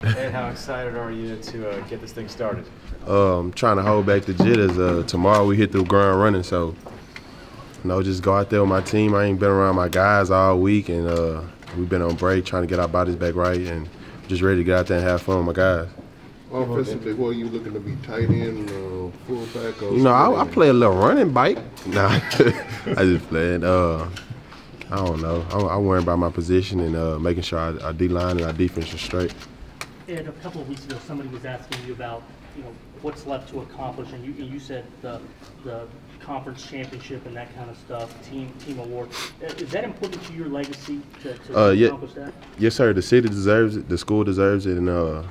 And how excited are you to get this thing started? Trying to hold back the jitters. Tomorrow we hit the ground running, so just go out there with my team. I ain't been around my guys all week, and we've been on break trying to get our bodies back right, and just ready to get out there and have fun with my guys. Offensively, what are you looking to be, tight end, fullback? I play a little running back. Nah, I just playing. I don't know. I'm worrying about my position and making sure our D-line and our defense are straight. Ed, a couple of weeks ago, somebody was asking you about, what's left to accomplish, and you said the conference championship and that kind of stuff, team award. Is that important to your legacy to accomplish that? Yes, sir. The city deserves it. The school deserves it, and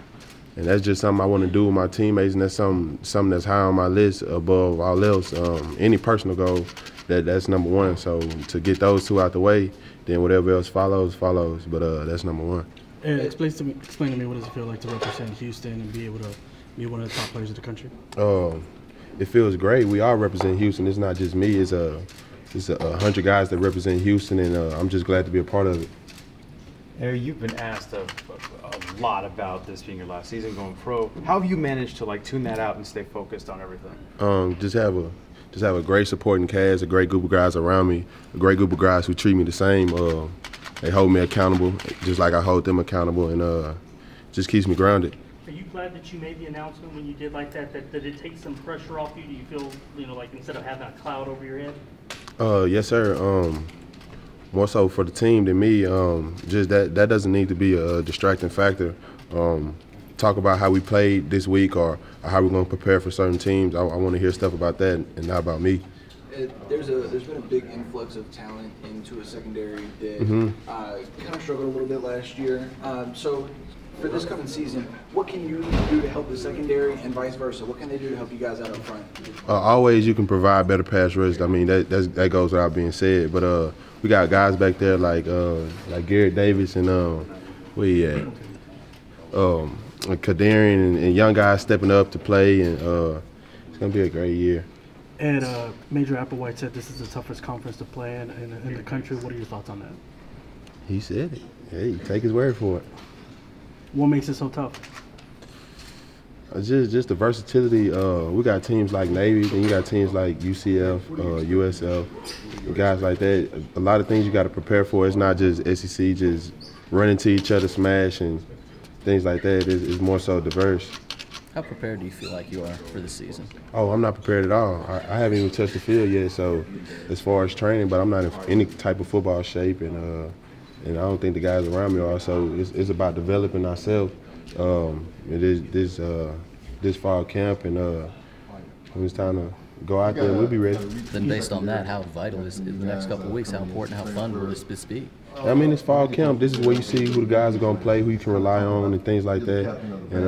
that's just something I want to do with my teammates, and that's something that's high on my list above all else. Any personal goal, that's number one. So to get those two out the way, then whatever else follows. But that's number one. Ed, explain to me what does it feel like to represent Houston and be able to be one of the top players of the country? It feels great. We all represent Houston. It's not just me. It's 100 guys that represent Houston, and I'm just glad to be a part of it. Harry, you've been asked a lot about this being your last season going pro. How have you managed to tune that out and stay focused on everything? Just have a great supporting cast, a great group of guys around me, a great group of guys who treat me the same. They hold me accountable, just like I hold them accountable, and just keeps me grounded. Are you glad that you made the announcement when you did like that it takes some pressure off you? Do you feel, like instead of having a cloud over your head? Yes, sir. More so for the team than me. Just that doesn't need to be a distracting factor. Talk about how we played this week or how we're going to prepare for certain teams. I want to hear stuff about that and not about me. There's been a big influx of talent into a secondary that kind of struggled a little bit last year. So for this coming season, what can you do to help the secondary and vice versa? What can they do to help you guys out up front? Always you can provide better pass rush. I mean, that goes without being said. But we got guys back there like Garrett Davis and where he at? Kadarian and young guys stepping up to play, and it's going to be a great year. And Major Applewhite said this is the toughest conference to play in the country. What are your thoughts on that? He said it. Hey, take his word for it. What makes it so tough? Just the versatility. We got teams like Navy, then you got teams like UCF, USF, guys like that. A lot of things you got to prepare for. It's not just SEC, just running to each other, smash, and things like that. It's more so diverse. How prepared do you feel like you are for the season? Oh, I'm not prepared at all. I haven't even touched the field yet, so as far as training, but I'm not in any type of football shape, and I don't think the guys around me are. So it's about developing ourselves. It is this fall camp, and when it's time to go out there, we'll be ready. Then based on that, how vital is the next couple of weeks? How important, how fun will this be? I mean, it's fall camp. This is where you see who the guys are going to play, who you can rely on, and things like that. And,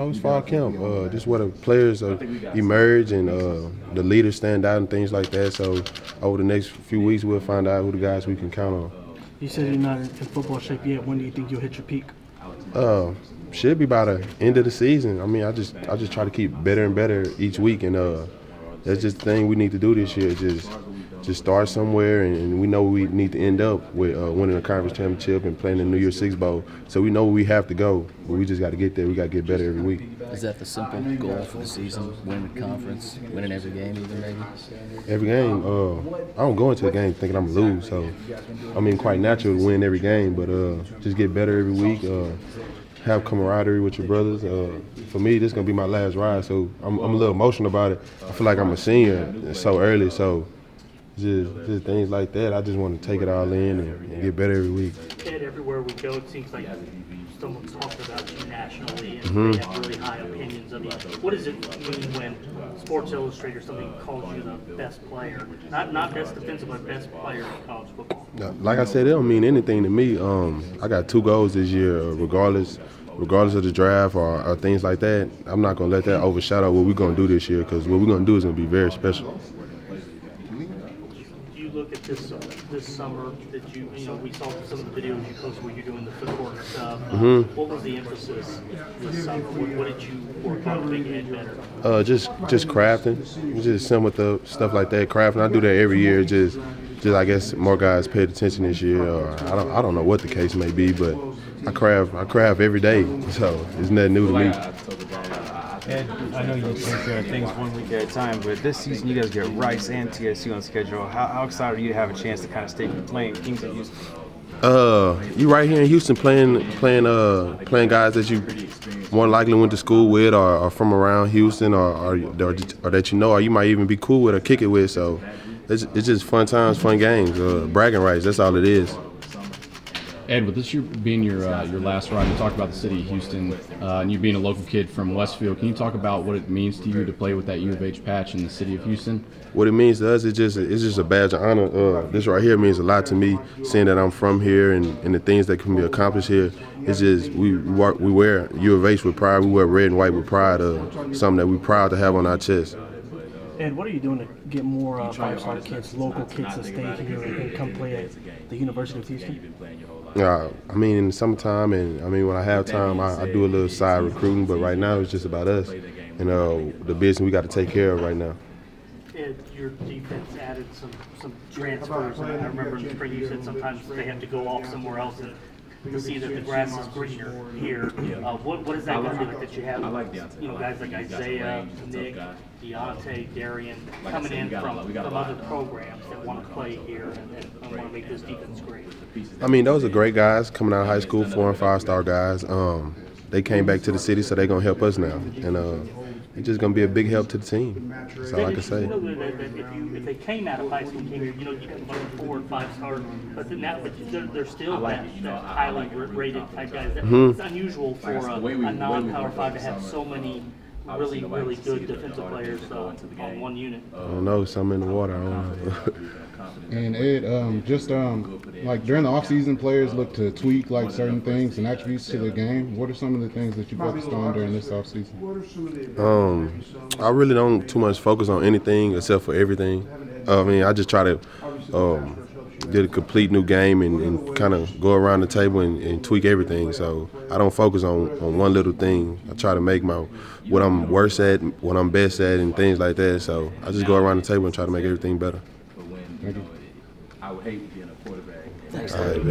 it's fall camp. This is where the players emerge and the leaders stand out and things like that. So over the next few weeks, we'll find out who the guys we can count on. You said you're not in football shape yet. When do you think you'll hit your peak? Should be by the end of the season. I mean, I just try to keep better and better each week, and that's just the thing we need to do this year. Just start somewhere, and we know we need to end up with winning a conference championship and playing in the New Year's Six Bowl. So we know where we have to go, but we just got to get there. We got to get better every week. Is that the simple goal for the season? Winning the conference, winning every game, even maybe? Every game. I don't go into a game thinking I'm gonna lose. So I mean, quite natural to win every game, but just get better every week. Have camaraderie with your brothers. For me, this is gonna be my last ride, so I'm a little emotional about it. I feel like I'm a senior so early, so. Just things like that. I just want to take it all in and get better every week. Ed, everywhere we go, it seems like someone's talking about you nationally, and they have really high opinions of you. What does it mean when Sports Illustrated or something calls you the best player? Not best defensive, but best player in college football. Like I said, it don't mean anything to me. I got 2 goals this year, regardless of the draft or things like that. I'm not going to let that overshadow what we're going to do this year, because what we're going to do is going to be very special. Look at this summer that we saw some of the videos you posted where you're doing the footwork stuff. What was the emphasis this summer? What did you work on to make it better? Just crafting, just some with the stuff like that. Crafting, I do that every year. Just I guess more guys paid attention this year. Or I don't know what the case may be, but I craft every day, so it's nothing new to me. Ed, I know you take care of things 1 week at a time, but this season you guys get Rice and TSU on schedule. How excited are you to have a chance to kind of stay playing Kings of Houston? You right here in Houston playing guys that you more likely went to school with or are from around Houston or that you know, or you might even be cool with or kick it with. So it's just fun times, fun games, bragging rights. That's all it is. Ed, with this year being your last ride, you talked about the city of Houston and you being a local kid from Westfield. Can you talk about what it means to you to play with that U of H patch in the city of Houston? What it means to us, it's just a badge of honor. This right here means a lot to me, seeing that I'm from here and the things that can be accomplished here. It's just we wear U of H with pride. We wear red and white with pride. Something that we're proud to have on our chest. And what are you doing to get more five-star kids, local kids, to stay here and come play at the University of Houston? I mean, in the summertime, and I mean when I have time, I do a little side recruiting. But right now, it's just about us and the business we got to take care of right now. Ed, your defense added some transfers, and I remember in the spring you said sometimes they have to go off somewhere else and to see that the grass is greener here. What is that going to be like that you have, guys like Isaiah, Nick, Deontay, Darian coming in from other programs that want to play here and want to make this defense great? I mean, those are great guys coming out of high school, 4- and 5-star guys. They came back to the city, so they're going to help us now. And it's just going to be a big help to the team. That's all I can say. If they came out of high school, you can run 4 and 5 stars, but they're still that highly rated type guys. It's unusual for a non-Power 5 to have so many really good defensive players on one unit. I don't know, something in the water. I don't know. And Ed, like during the offseason, players look to tweak like certain things and attributes to the game. What are some of the things that you focused on during this offseason? I really don't too much focus on anything except for everything. I mean, I just try to get a complete new game and kind of go around the table and tweak everything. So I don't focus on one little thing. I try to make what I'm worst at, what I'm best at, and things like that. So I just go around the table and try to make everything better. I would hate being a quarterback. Thanks. All right,